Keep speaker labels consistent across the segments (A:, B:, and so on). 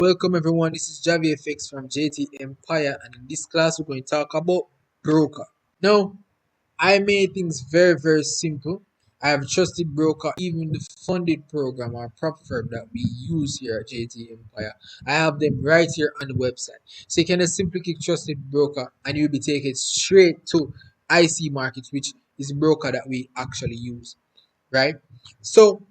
A: Welcome everyone, this is JAVIII.fx from JAVIII Empire, and in this class we're going to talk about broker. Now, I made things very simple. I have a trusted broker, even the funded program or prop firm that we use here at JAVIII Empire. I have them right here on the website. So you can just simply click trusted broker and you'll be taken straight to IC Markets, which is the broker that we actually use, right? So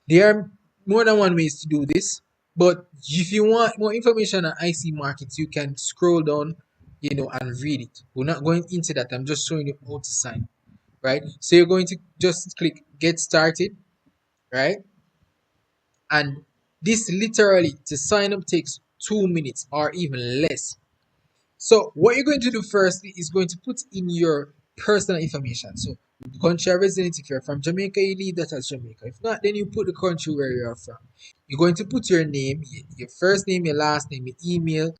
A: there are more than one ways to do this, but if you want more information on IC markets, you can scroll down, and read it. We're not going into that. I'm just showing you how to sign, right? So you're going to just click get started, right? And this literally to sign up takes 2 minutes or even less. So what you're going to do first is going to put in your personal information. So the country of residence, if you're from Jamaica, you leave that as Jamaica. If not, then you put the country where you're from. You're going to put your name, your first name, your last name, your email,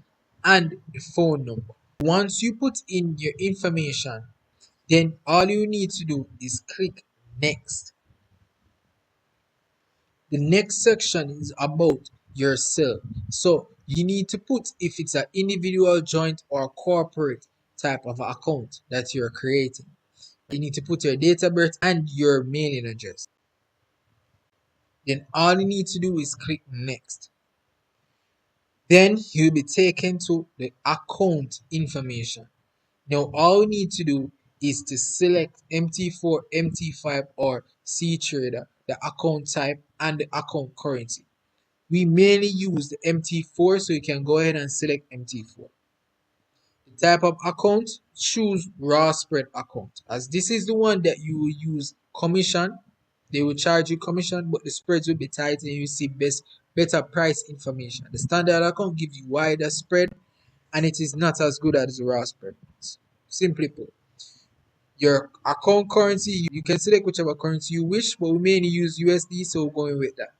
A: and the phone number. Once you put in your information, then all you need to do is click next. The next section is about yourself. So you need to put if it's an individual, joint, or corporate type of account that you're creating. You need to put your date of birth and your mailing address. Then all you need to do is click next. Then you'll be taken to the account information. Now all you need to do is to select MT4, MT5, or C Trader, the account type and the account currency. We mainly use the MT4, so you can go ahead and select MT4. The type of account, choose raw spread account, as this is the one that you will use commission. They will charge you commission, but the spreads will be tight and you see better price information. The standard account gives you wider spread and it is not as good as the raw spread. Simply put, your account currency, you can select whichever currency you wish, but we mainly use USD, so we're going with that.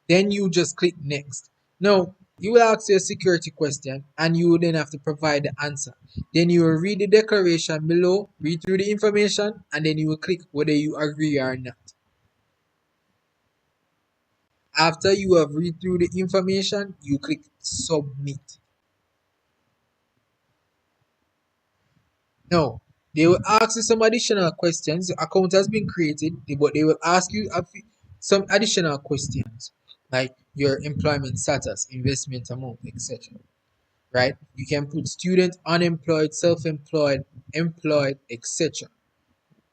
A: Then you just click next. Now, you will ask your security question and you will then have to provide the answer. Then you will read the declaration below, read through the information, and then you will click whether you agree or not. After you have read through the information, you click submit. Now, they will ask you some additional questions. The account has been created, but they will ask you some additional questions like your employment status, investment amount, etc. Right? You can put student, unemployed, self-employed, employed, etc.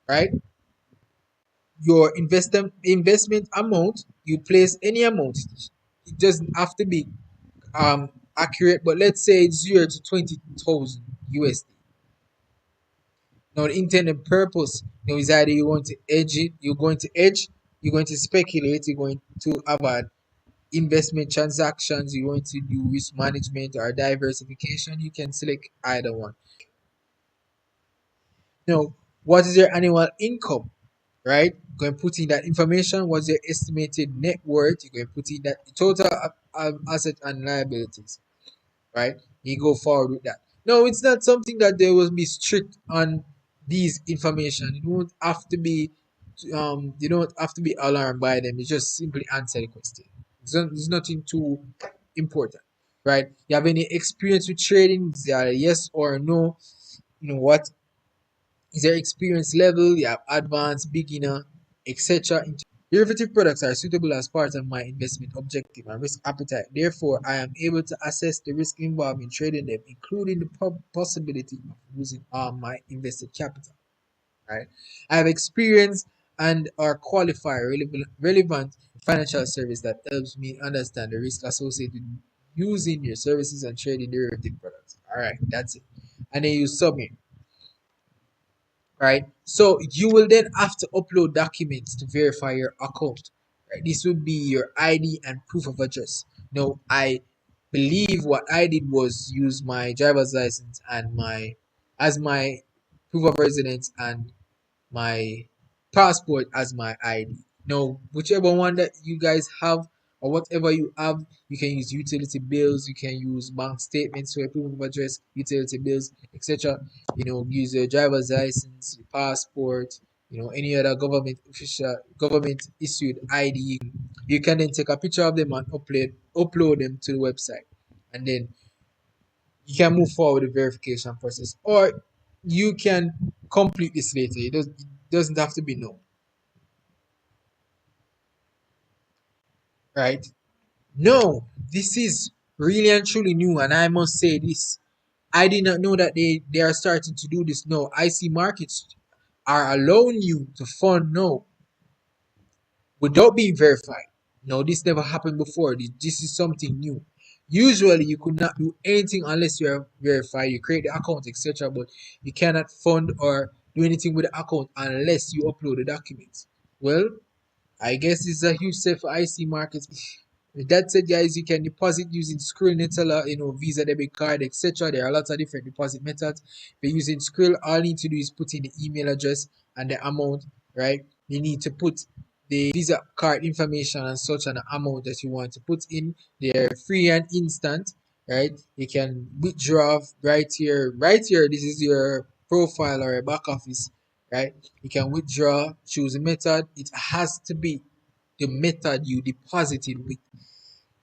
A: Right? Your investment amount, you place any amount. It doesn't have to be accurate, but let's say it's 0 to 20,000 USD. Now the intended purpose, is either you want to edge it, you're going to edge, you're going to speculate, you're going to avoid investment transactions, you're going to do risk management or diversification. You can select either one. Now, what is your annual income? Right? You're going to put in that information. What's your estimated net worth? You're going to put in that total asset and liabilities. Right? You go forward with that. No, it's not something that they will be strict on these information. You don't have to be alarmed by them. You just simply answer the question. There's nothing too important, right? You have any experience with trading? Is there a yes or no? What is your experience level? You have advanced, beginner, etc. Derivative products are suitable as part of my investment objective and risk appetite. Therefore, I am able to assess the risk involved in trading them, including the possibility of losing all my invested capital. Right? I have experience and are qualified relevant financial service that helps me understand the risk associated with using your services and trading derivative products. All right, that's it. And then you submit. Right? So you will then have to upload documents to verify your account. Right? This would be your ID and proof of address. Now, I believe what I did was use my driver's license and my proof of residence and my passport as my ID. Now, whichever one that you guys have or whatever you have, you can use utility bills, you can use bank statements for your proof of address, utility bills, etc. Use your driver's license, your passport, any other government issued ID. You can then take a picture of them and upload them to the website, and then you can move forward with the verification process, or you can complete this later. It doesn't have to be no, right? No, this is really and truly new, and I must say this. I did not know that they are starting to do this now. I see markets are allowing you to fund now without being verified. No, this never happened before. This is something new. Usually, you could not do anything unless you are verified. You create the account, etc. But you cannot fund or do anything with the account unless you upload the documents. Well, I guess it's a huge step for IC markets. With that said, guys, you can deposit using Skrill, Neteller, Visa, debit card, etc. There are lots of different deposit methods. If you're using Skrill, all you need to do is put in the email address and the amount, right? You need to put the Visa card information and such and the amount that you want to put in. They're free and instant, right? You can withdraw right here. Right here, this is your profile or a back office, right? You can withdraw, choose a method. It has to be the method you deposited with,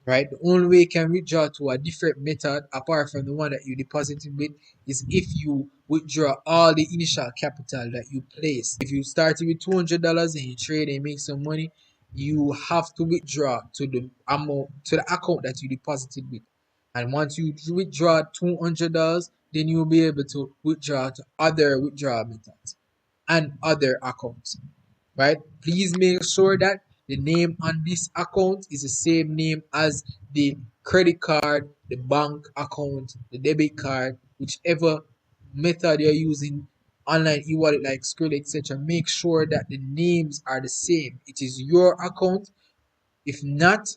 A: right? The only way you can withdraw to a different method apart from the one that you deposited with is if you withdraw all the initial capital that you placed. If you started with $200 and you trade and make some money, you have to withdraw to the amount to the account that you deposited with. And once you withdraw $200, then you'll be able to withdraw to other withdrawal methods and other accounts, right? Please make sure that the name on this account is the same name as the credit card, the bank account, the debit card, whichever method you're using, online e-wallet like Skrill, etc. Make sure that the names are the same. It is your account. If not,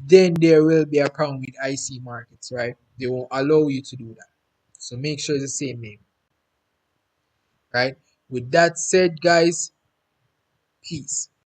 A: then there will be a problem with IC markets, right? They won't allow you to do that. So make sure it's the same name, right? With that said, guys, peace.